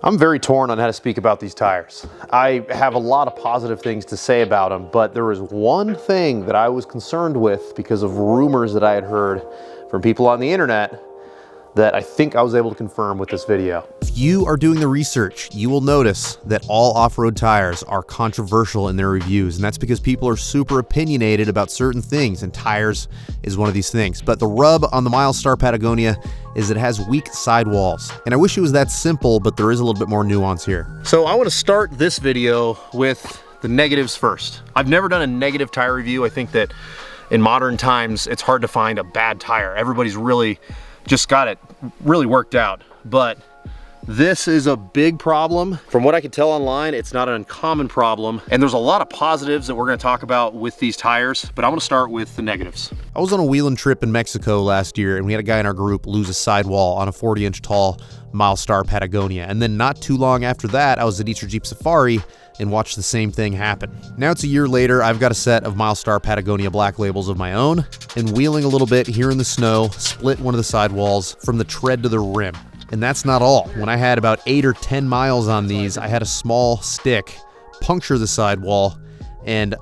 I'm very torn on how to speak about these tires. I have a lot of positive things to say about them, but there was one thing that I was concerned with because of rumors that I had heard from people on the internet that I think I was able to confirm with this video. If you are doing the research, you will notice that all off-road tires are controversial in their reviews, and that's because people are super opinionated about certain things, and tires is one of these things. But the rub on the Milestar Patagonia is it has weak sidewalls. And I wish it was that simple, but there is a little bit more nuance here. So I want to start this video with the negatives first. I've never done a negative tire review. I think that in modern times, it's hard to find a bad tire. Everybody's really just got it really worked out. But this is a big problem. From what I can tell online, it's not an uncommon problem. And there's a lot of positives that we're gonna talk about with these tires, but I'm gonna start with the negatives. I was on a wheeling trip in Mexico last year, and we had a guy in our group lose a sidewall on a 40-inch tall Milestar Patagonia. And then not too long after that, I was at Easter Jeep Safari and watched the same thing happen. Now it's a year later, I've got a set of Milestar Patagonia black labels of my own, and wheeling a little bit here in the snow, split one of the sidewalls from the tread to the rim. And that's not all. When I had about 8 or 10 miles on these, I had a small stick puncture the sidewall, and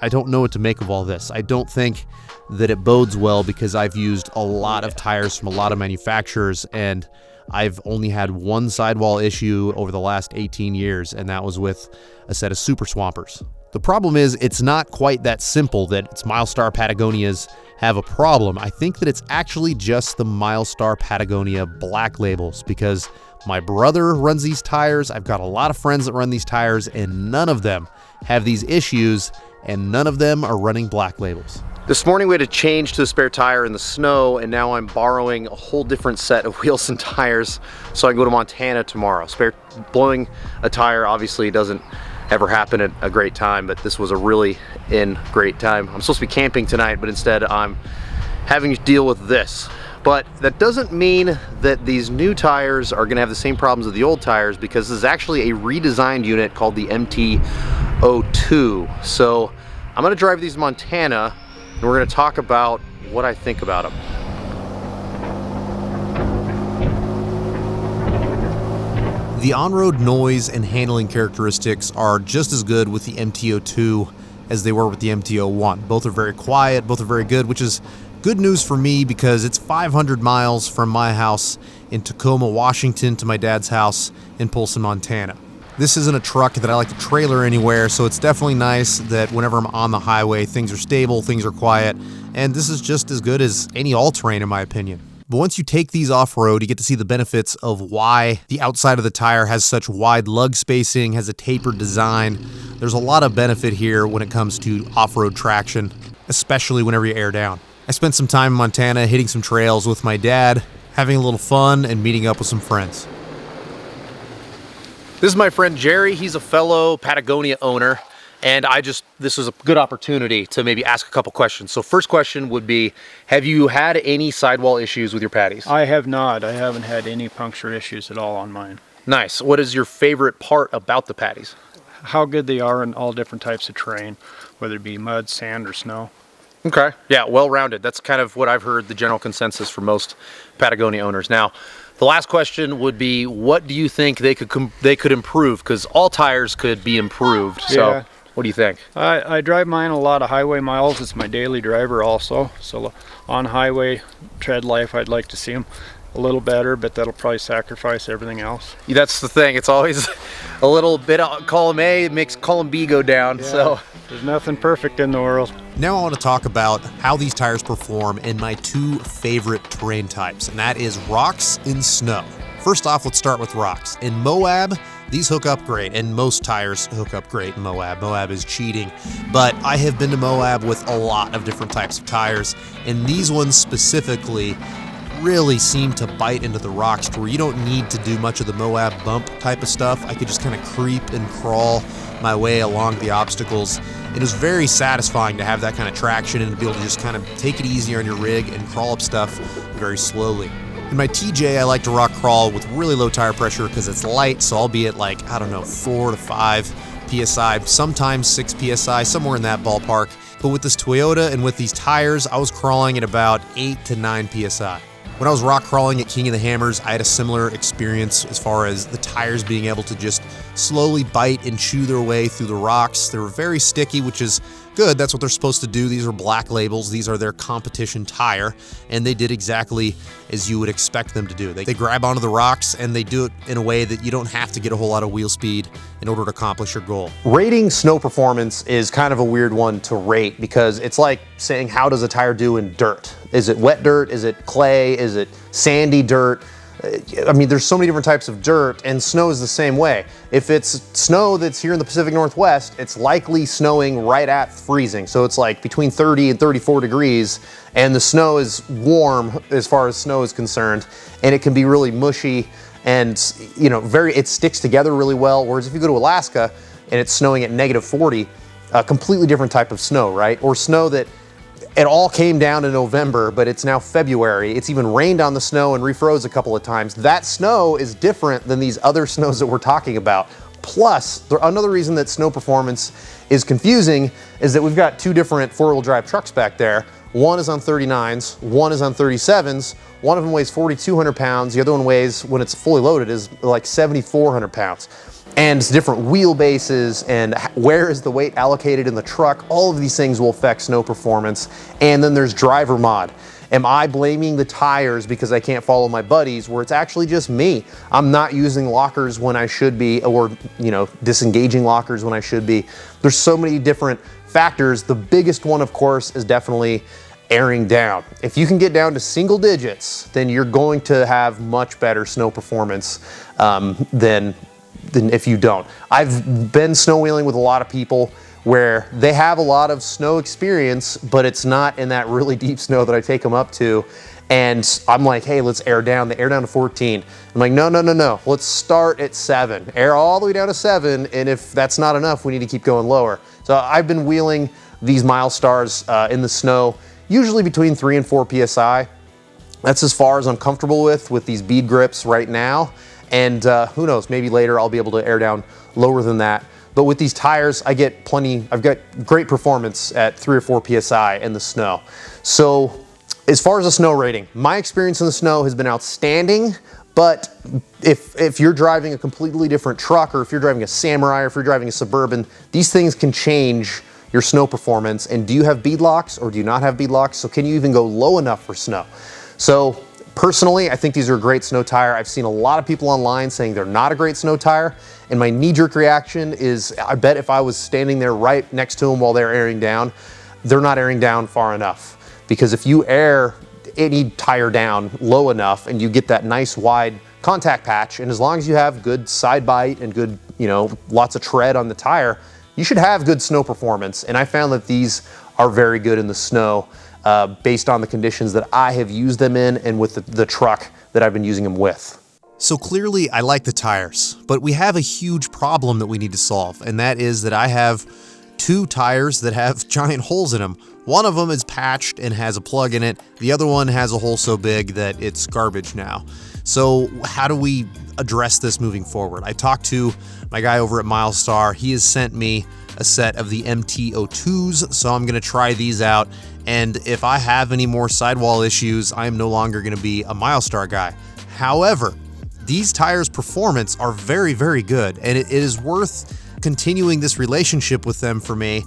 I don't know what to make of all this. I don't think that it bodes well because I've used a lot of tires from a lot of manufacturers, and I've only had one sidewall issue over the last 18 years, and that was with a set of Super Swampers. The problem is it's not quite that simple that it's Milestar Patagonias have a problem. I think that it's actually just the Milestar Patagonia black labels, because my brother runs these tires, I've got a lot of friends that run these tires, and none of them have these issues, and none of them are running black labels. This morning we had to change to a spare tire in the snow, and now I'm borrowing a whole different set of wheels and tires so I can go to Montana tomorrow. Blowing a tire obviously doesn't ever happen at a great time, but this was a really great time. I'm supposed to be camping tonight, but instead I'm having to deal with this. But that doesn't mean that these new tires are gonna have the same problems as the old tires, because this is actually a redesigned unit called the MT-02. So I'm gonna drive these to Montana, and we're gonna talk about what I think about them. The on-road noise and handling characteristics are just as good with the MT-02 as they were with the MT-01. Both are very quiet, both are very good, which is good news for me because it's 500 miles from my house in Tacoma, Washington to my dad's house in Polson, Montana. This isn't a truck that I like to trailer anywhere, so it's definitely nice that whenever I'm on the highway, things are stable, things are quiet, and this is just as good as any all-terrain in my opinion. But once you take these off-road, you get to see the benefits of why the outside of the tire has such wide lug spacing, has a tapered design. There's a lot of benefit here when it comes to off-road traction, especially whenever you air down. I spent some time in Montana hitting some trails with my dad, having a little fun and meeting up with some friends. This is my friend Jerry. He's a fellow Patagonia owner, and this was a good opportunity to maybe ask a couple questions. So first question would be, have you had any sidewall issues with your patties? I have not. I haven't had any puncture issues at all on mine. Nice. What is your favorite part about the patties? How good they are in all different types of terrain, whether it be mud, sand, or snow. Okay. Yeah, well-rounded. That's kind of what I've heard the general consensus for most Patagonia owners. Now, the last question would be, what do you think they could improve? Because all tires could be improved. So yeah. What do you think? I drive mine a lot of highway miles. It's my daily driver also. So on highway tread life, I'd like to see them a little better, but that'll probably sacrifice everything else. That's the thing. It's always a little bit of column A makes column B go down. Yeah, so there's nothing perfect in the world. Now I want to talk about how these tires perform in my two favorite terrain types, and that is rocks and snow. First off, let's start with rocks. In Moab, these hook up great, and most tires hook up great in Moab. Moab is cheating, but I have been to Moab with a lot of different types of tires, and these ones specifically really seem to bite into the rocks to where you don't need to do much of the Moab bump type of stuff. I could just kind of creep and crawl my way along the obstacles. It was very satisfying to have that kind of traction and to be able to just kind of take it easy on your rig and crawl up stuff very slowly. In my TJ, I like to rock crawl with really low tire pressure because it's light, so I'll be at like, 4 to 5 PSI, sometimes 6 PSI, somewhere in that ballpark. But with this Toyota and with these tires, I was crawling at about 8 to 9 PSI. When I was rock crawling at King of the Hammers, I had a similar experience as far as the tires being able to just slowly bite and chew their way through the rocks. They were very sticky, which is good. That's what they're supposed to do. These are black labels. These are their competition tire, and they did exactly as you would expect them to do. They grab onto the rocks, and they do it in a way that you don't have to get a whole lot of wheel speed in order to accomplish your goal. Rating snow performance is kind of a weird one to rate because it's like saying, how does a tire do in dirt? Is it wet dirt? Is it clay? Is it sandy dirt? I mean, there's so many different types of dirt, and snow is the same way. If it's snow that's here in the Pacific Northwest, it's likely snowing right at freezing. So it's like between 30 and 34 degrees, and the snow is warm as far as snow is concerned, and it can be really mushy and, you know, it sticks together really well. Whereas if you go to Alaska and it's snowing at -40, a completely different type of snow, right? Or snow that it all came down in November, but it's now February. It's even rained on the snow and refroze a couple of times. That snow is different than these other snows that we're talking about. Plus, another reason that snow performance is confusing is that we've got two different four-wheel drive trucks back there. One is on 39s, one is on 37s. One of them weighs 4,200 pounds. The other one weighs, when it's fully loaded, is like 7,400 pounds. And it's different wheelbases and where is the weight allocated in the truck. All of these things will affect snow performance. And then there's driver mod. Am I blaming the tires because I can't follow my buddies, where it's actually just me? I'm not using lockers when I should be, or, you know, disengaging lockers when I should be. There's so many different factors. The biggest one, of course, is definitely airing down. If you can get down to single digits, then you're going to have much better snow performance than if you don't. I've been snow wheeling with a lot of people where they have a lot of snow experience, but it's not in that really deep snow that I take them up to. And I'm like, hey, let's air down. They air down to 14. I'm like, no. Let's start at 7. Air all the way down to 7. And if that's not enough, we need to keep going lower. So I've been wheeling these Milestars in the snow, usually between 3 and 4 PSI. That's as far as I'm comfortable with these bead grips right now. And who knows, maybe later I'll be able to air down lower than that. But with these tires, I've got great performance at 3 or 4 PSI in the snow. So as far as the snow rating, my experience in the snow has been outstanding. But if you're driving a completely different truck, or if you're driving a Samurai, or if you're driving a Suburban, these things can change your snow performance. And do you have bead locks or do you not have bead locks? So can you even go low enough for snow? So personally, I think these are a great snow tire. I've seen a lot of people online saying they're not a great snow tire. And my knee-jerk reaction is, I bet if I was standing there right next to them while they're airing down, they're not airing down far enough. Because if you air any tire down low enough and you get that nice wide contact patch, and as long as you have good side bite and good, you know, lots of tread on the tire, you should have good snow performance. And I found that these are very good in the snow based on the conditions that I have used them in and with the truck that I've been using them with. So clearly I like the tires, but we have a huge problem that we need to solve, and that is that I have 2 tires that have giant holes in them. One of them is patched and has a plug in it. The other one has a hole so big that it's garbage now. So how do we address this moving forward? I talked to my guy over at Milestar. He has sent me a set of the MT02s, so I'm gonna try these out. And if I have any more sidewall issues, I'm no longer gonna be a Milestar guy. However, these tires' performance are very, very good, and it is worth continuing this relationship with them for me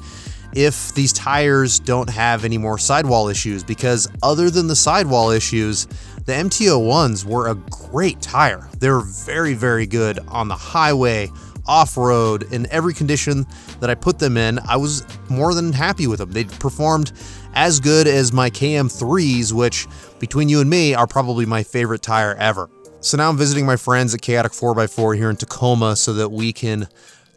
if these tires don't have any more sidewall issues, because other than the sidewall issues, the MT01s were a great tire. They're very, very good on the highway, off-road, in every condition that I put them in. I was more than happy with them. They performed as good as my KM3s, which between you and me are probably my favorite tire ever. So now I'm visiting my friends at Chaotic 4x4 here in Tacoma so that we can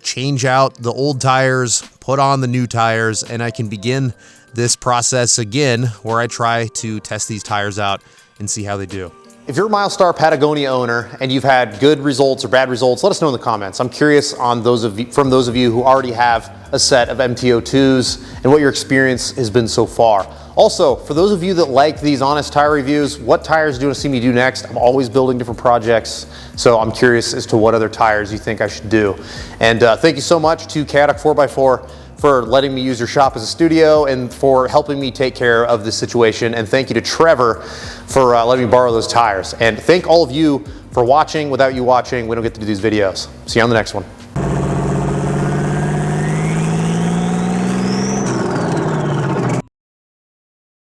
change out the old tires, put on the new tires, and I can begin this process again where I try to test these tires out and see how they do. If you're a Milestar Patagonia owner and you've had good results or bad results, let us know in the comments. I'm curious on from those of you who already have a set of MT02s and what your experience has been so far. Also, for those of you that like these honest tire reviews, what tires do you want to see me do next? I'm always building different projects, so I'm curious as to what other tires you think I should do. And thank you so much to Chaotic 4x4 for letting me use your shop as a studio and for helping me take care of this situation. And thank you to Trevor for letting me borrow those tires. And thank all of you for watching. Without you watching, we don't get to do these videos. See you on the next one.